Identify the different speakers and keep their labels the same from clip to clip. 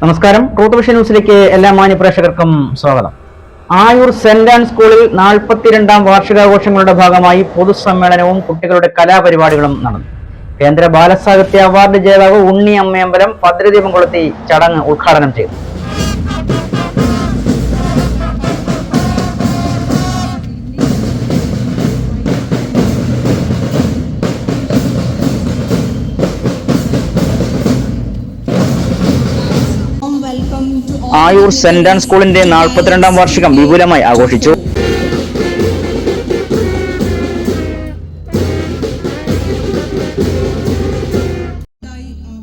Speaker 1: നമസ്കാരം. Truth vision ന്യൂസിലേക്ക് എല്ലാ മാന്യ പ്രേക്ഷകർക്കും സ്വാഗതം. ആയൂർ സെന്റ് ആൻഡ് സ്കൂളിൽ 42ാം വാർഷികാഘോഷങ്ങളുടെ ഭാഗമായി പൊതുസമ്മേളനവും കുട്ടികളുടെ കലാപരിപാടികളും നടന്നു. കേന്ദ്ര ബാലസാഹിത്യ അവാർഡ് ജേതാവ് ഉണ്ണി അമ്മയമ്പലം ഭദ്രദീപം കൊളുത്തി ചടങ്ങ് ഉദ്ഘാടനം ചെയ്തു. ആയൂർ സെന്റ് ആൻഡ് സ്കൂളിന്റെ 42ാം വാർഷികം വിപുലമായി ആഘോഷിച്ചു.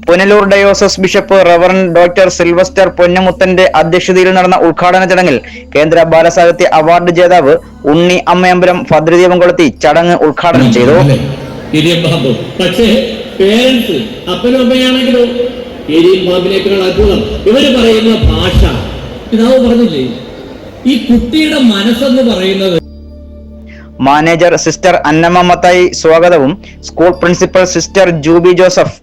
Speaker 1: Punalur diocese bishop reverend doctor Sylvester പൊന്നമുത്തന്റെ അധ്യക്ഷതയിൽ നടന്ന ഉദ്ഘാടന ചടങ്ങിൽ കേന്ദ്ര ബാലസാഹിത്യ അവാർഡ് ജേതാവ് ഉണ്ണി അമ്മയമ്പലം ഭദ്രദീപം കൊളുത്തി ചടങ്ങ് ഉദ്ഘാടനം ചെയ്തു.
Speaker 2: പക്ഷേ പേരൻസ് അപ്പനും അമ്മയാണെങ്കിലോ ബാബിനേക്കാൾ അത്ഭുതം ഇവര് പറയുന്ന ഭാഷ. പിതാവ് പറഞ്ഞില്ലേ, ഈ കുട്ടിയുടെ മനസ്സെന്ന് പറയുന്നത്.
Speaker 1: മാനേജർ സിസ്റ്റർ അന്നമ്മ മത്തായി സ്വാഗതവും school principal sister Jubi Joseph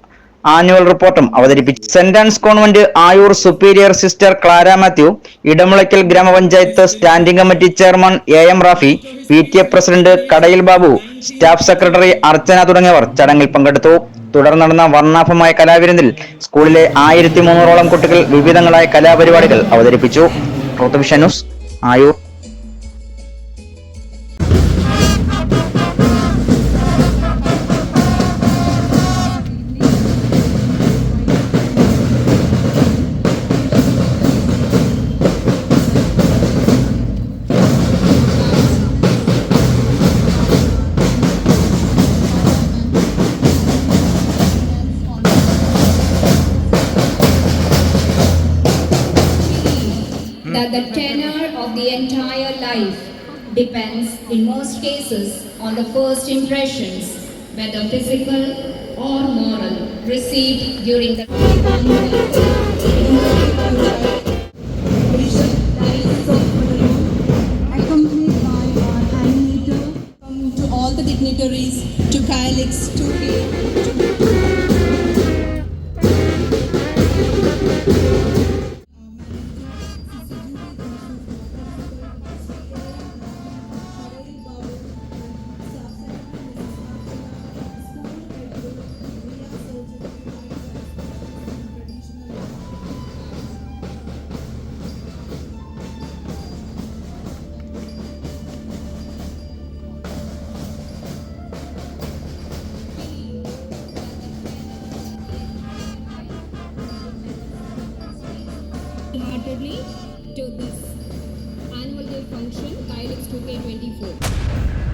Speaker 1: annual റിപ്പോർട്ടും അവതരിപ്പിച്ചു. Saint Anne's convent Ayur superior sister Clara Mathew, Edamulakkal ഗ്രാമപഞ്ചായത്ത് standing committee chairman M Rafi, PTA president Kadayil Babu, staff secretary അർച്ചന തുടങ്ങിയവർ ചടങ്ങിൽ പങ്കെടുത്തു. തുടർന്ന് നടന്ന വർണ്ണാഭമായ കലാവിരുന്നിൽ സ്കൂളിലെ 1300ഓളം കുട്ടികൾ വിവിധങ്ങളായ കലാപരിപാടികൾ അവതരിപ്പിച്ചു. Truth vision news, Ayoor.
Speaker 3: That the tenor of the entire life depends in most cases on the first impressions, whether physical or moral, received during the
Speaker 4: accompanied by our animator, to all the dignitaries, to Kylix, to
Speaker 3: to this annual day function, Kylix 2K24.